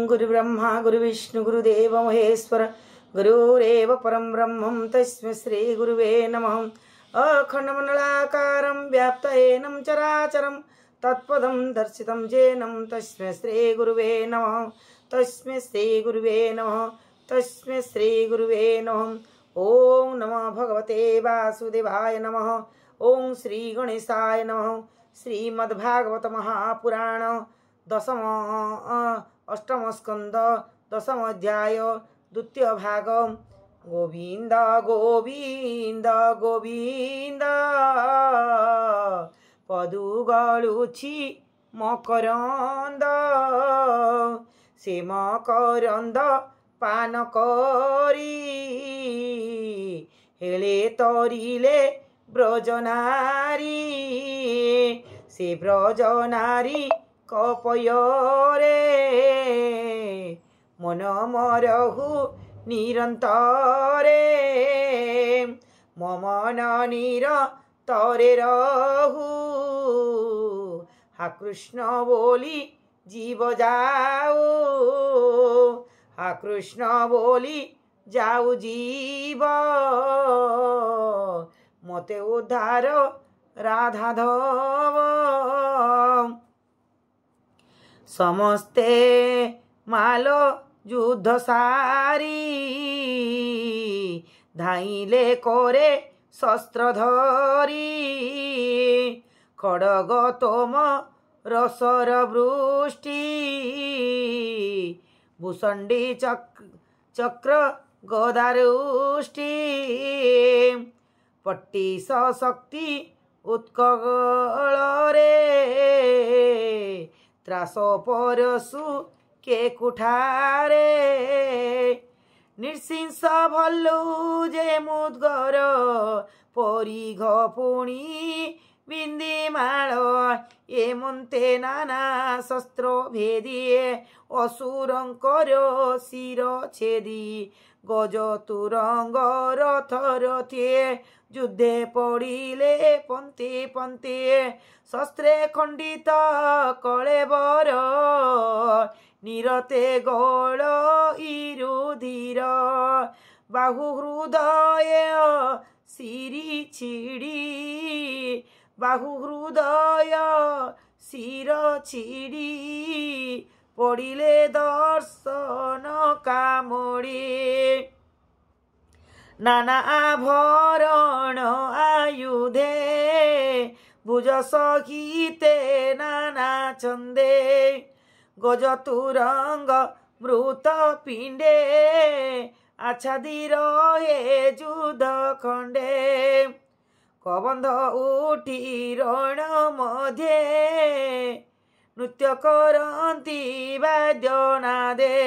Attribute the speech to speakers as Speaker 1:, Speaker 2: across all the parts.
Speaker 1: गुरुब्रह्मा गुरुविष्णु गुरुदेव महेश्वर गुरुरेव परं ब्रह्मं तस्मै श्री गुरुवे नमः। अखण्डमण्डलाकारं व्याप्तयेनं चराचरं तत्पदं दर्शितं येनं तस्मै श्री गुरुवे नमः। तस्मै श्री गुरुवे नमः। तस्मै श्री गुरुवे नमः। ओं नमः भगवते वासुदेवाय नमः। ओं श्री गणेशाय नमः। श्रीमद्भागवत महापुराण दशम अष्टम स्कंद दशम अध्याय द्वितीय भाग। गोविंद गोविंद गोविंद पदु गलुछि मकरंद से मकरंद पान करी हेले तरिले ब्रजनारी से ब्रजनारी कपयरे मन मरहु निरंतरे ममन निरंतरे रहु। हा कृष्ण बोली जीव जाऊ, हा कृष्ण बोली जाऊ जीव मते उद्धार राधाधव। समस्ते मालो युद्ध सारी धाइले करे शस्त्र धरी खड़ग तोम रसर वृष्टि भूषण्डी चक्र गदारुष्टि पट्टिस शक्ति उत्कल रे त्रास परसु के कुठारे नृसिंह भल्लु जे मुद्गर परिघ पुणी बिंदी माल ए मन्ते नाना शस्त्र भेदिए असुरंकर शिर छेदी गज तुरंग रथ रथिए युद्धे पड़िले पंते पंते शस्त्रे खंडित कलेबर निरते गौल इरुधीर बाहु हृदय शिरी छिड़ी बाहु हृदय शिर छिड़ी पड़िले दर्शन कामड़ी नाना आभरण आयुधे भुज सहिते नाना चंदे गज तुरंग मृत पिंडे आच्छादी रहे युद्ध खंडे कबंध उठी रण मध्य नृत्य करती वाद्यनादे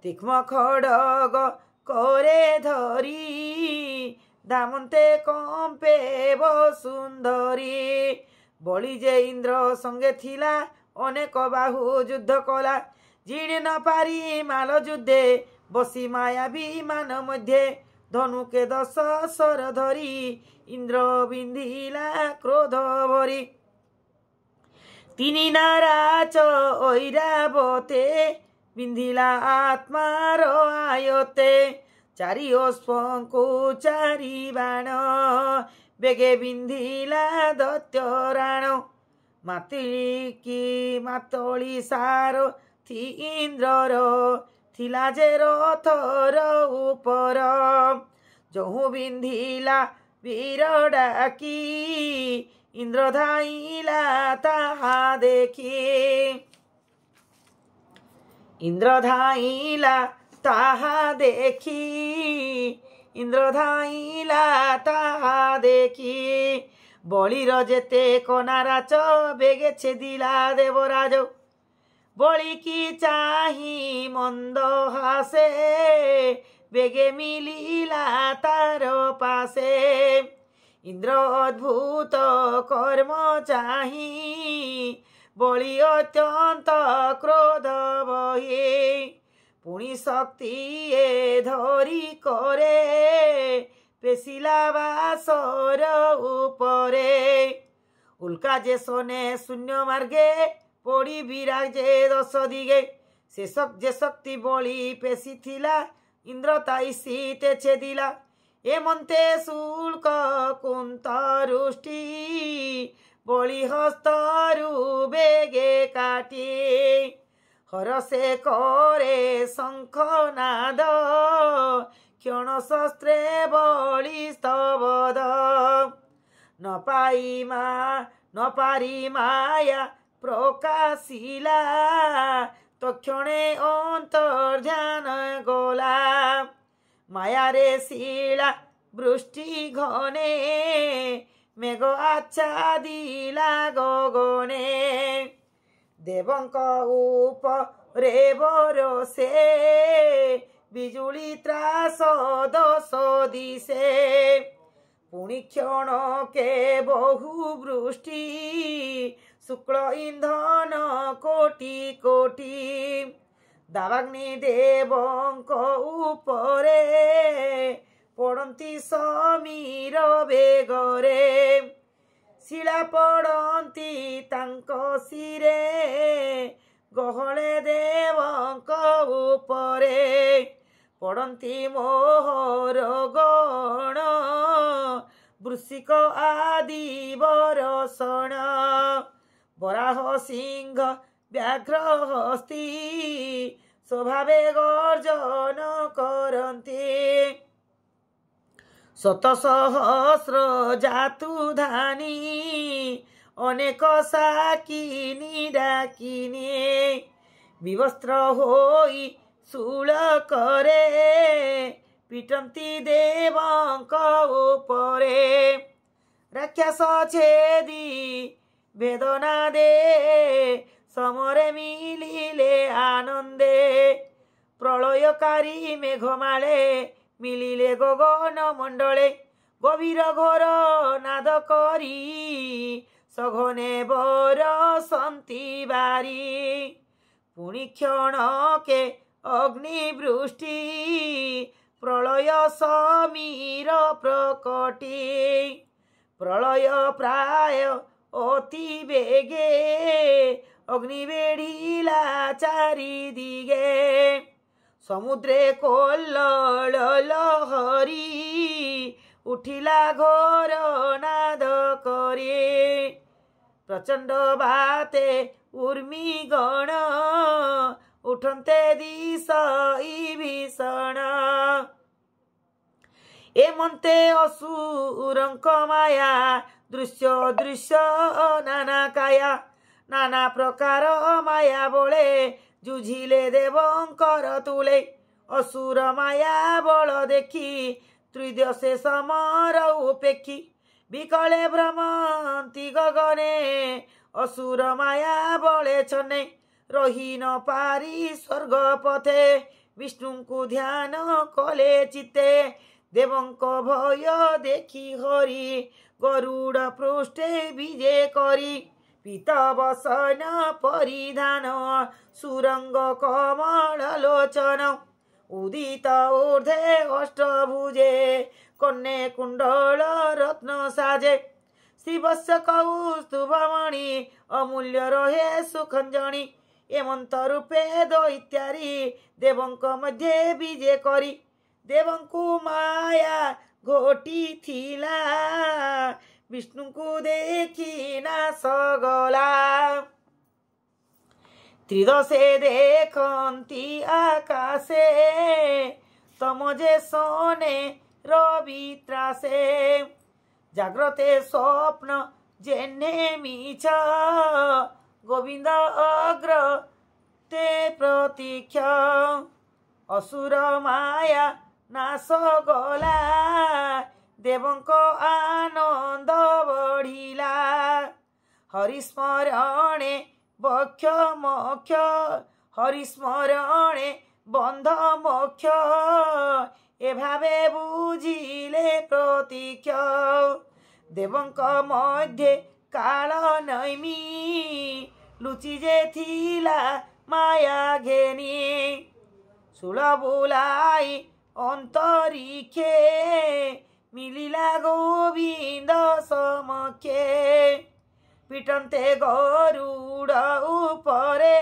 Speaker 1: तीक्ष्ण खड़ग करे धरी दामन्ते कंपे वसुंधरी बलि जे इंद्र संगे थिला अनेक बाहु युद्ध कला जिणी न पारी माल युद्धे बसी माया विमान मध्य धनुके 10 सर धरी इंद्र बिंधिला क्रोध भरी तिनी नाराच ऐरावते बिंधिला आत्मार आयते चारि अश्वंकु चारि बाण बेगे बिंधिला दैत्यराण मातली सार थी इंद्रर थिला जे रथर ऊपर जहु बिंधिला वीर डाकी इंद्र धाइला ताहा देखी इंद्र धाइला ताहा देखी इंद्र धाइला ताहा देखी बलिर जेते कनाराच बेगे छेदिला देवराज बलि की चाही मंद हासे बेगे मिलिला तार पासे इंद्र अद्भुत कर्म चाही बलि अत्यंत क्रोध बहे पुणी शक्ति ए धरी करे पेशिला बासर उपरे उल्का जे सोने शून्य मार्गे पड़ी विराजे 10 दिगे से जे शक्ति बळी पेशिथिला इंद्र ताई सीते छेदिला एमंते शुल्क कुंतरुष्टि बळी हस्तरु बेगे काटी हरसे करे शंखनाद क्षण शस्त्रे बळी स्तबद न पारी माया प्रकाशिला तक्षणे अंतर्ध्यान गला माया रे शिला वृष्टि घने मेघ आच्छादिला गगने देवंक उपरे बरसे बिजुली त्रास दश दिशे पुणी क्षण के बहु वृष्टि शुक्ल इंधन कोटि कोटि दावाग्नि देवंक उपरे पड़ती समीर बेगरे शिला पड़ती तांको सिरे गहले देवंक उपरे पड़ती मोहर गण वृश्चिक आदि बरसण बराह सिंह व्याघ्र हस्ती स्वभावे गर्जन करती शत सहस्र जातु धानी अनेक साकिनी डाकिनी विवस्त्र होई शूल करे पिटंती देवंक उपरे राक्षस छेदी वेदना दे समरे मिलिले आनंदे प्रलयकारी मेघमाले मिलिले गगन मंडले गभीर घोर नाद करी सघने बरसंती बारी पुणी क्षण के अग्निवृष्टि प्रलय समीर प्रकटी प्रलय प्राय अति बेगे अग्निवेढ़िला चारि दिगे समुद्रे कोल्लल लहरी उठिला घोर नाद करे प्रचंड बाते उर्मी गण उठन्ते दिश भीषण एमंते असुरंक माया दृश्य दृश्य नाना काया नाना प्रकार माया बोले जुझिले देवंकर तुले असुर माया बल देखी त्रिदशे समर उपेक्षी विकले भ्रमंती गगने असुर माया बले छने रही न पारी स्वर्ग पथे विष्णु को ध्यान कले चित्ते देवंक भय देखी हरि गरुड़ पृष्ठे विजे करी पीतवसन परिधान सुरंग कमल लोचन उदित ऊर्ध्वे अष्टभुजे कन्ये कुंडल रत्न साजे शिवस्य कौस्तुभमणि अमूल्य रहे सुखंजनी एमंत रूपे दैत्यारी देवंक मध्य विजे करी देवंकु माया घोटी थिला विष्णु को देखी नाश गला त्रिदशे देखंती आकाशे तमजे सोने रवि त्रासे जाग्रते स्वप्न जेने मीछ गोविंद अग्र ते प्रतीक्षा असुर माया नाश गला देवंक आनंद बढ़िला हरिस्मरणे बक्ष मोक्ष हरिस्मरणे बंध मोक्ष एभावे बुझिले प्रतीक्षा देवंक मध्य काल नैमी लुचि जे थिला माया घेनी शूल बुलाई अंतरिक्षे मिलिला गोविंद समक्षे पिटन्ते गरुड़ उपरे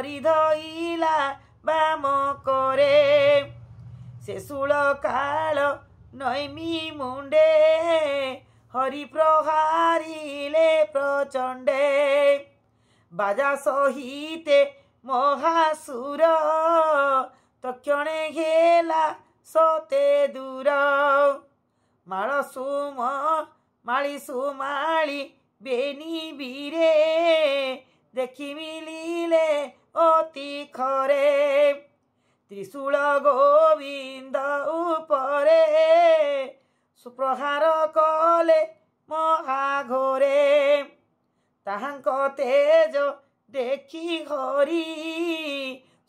Speaker 1: हरि धइला बाम करे से शूल काल नैमी मुंडे हरि प्रहारिले प्रचंडे बाजा सहिते महासुर तक्षणे घेला सते दूर माळी सुमाळी बेनी बीरे देखि मिलिले अति खरे त्रिशूल गोविंद उपरे सुप्रहार कले महाघोरे ताहांक तेज देखि हरि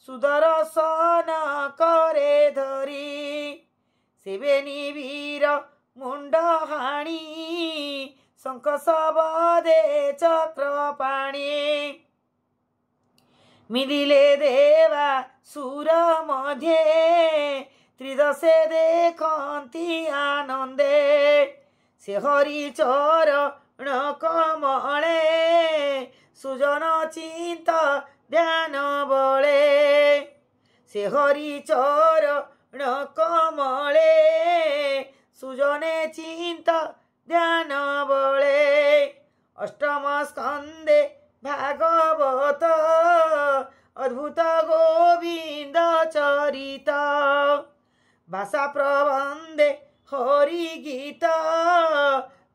Speaker 1: सुदर्शन करे धरी सेवेनी वीर मुंड हाणी शंख शबदे चक्र पाणी मिलिले देवा सुर मध्ये त्रिदशे देखंती आनंदे से हरि चरण कमले सुजन चिंत ध्यान बले से हरि चरण कमले सुजने चिंत ध्यान बले अष्टम स्कंदे भागवत अद्भुत गोविंद चरित भाषा प्रबंधे हरि गीत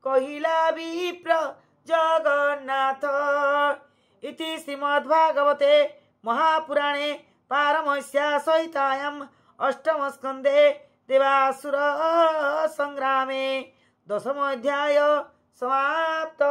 Speaker 1: कहिला विप्र जगन्नाथ इति श्रीमद्भागवते महापुराणे पारमहंस्या संहितायाम् अष्टम स्कंदे देवासुर संग्रामे 10th अध्याय समाप्त।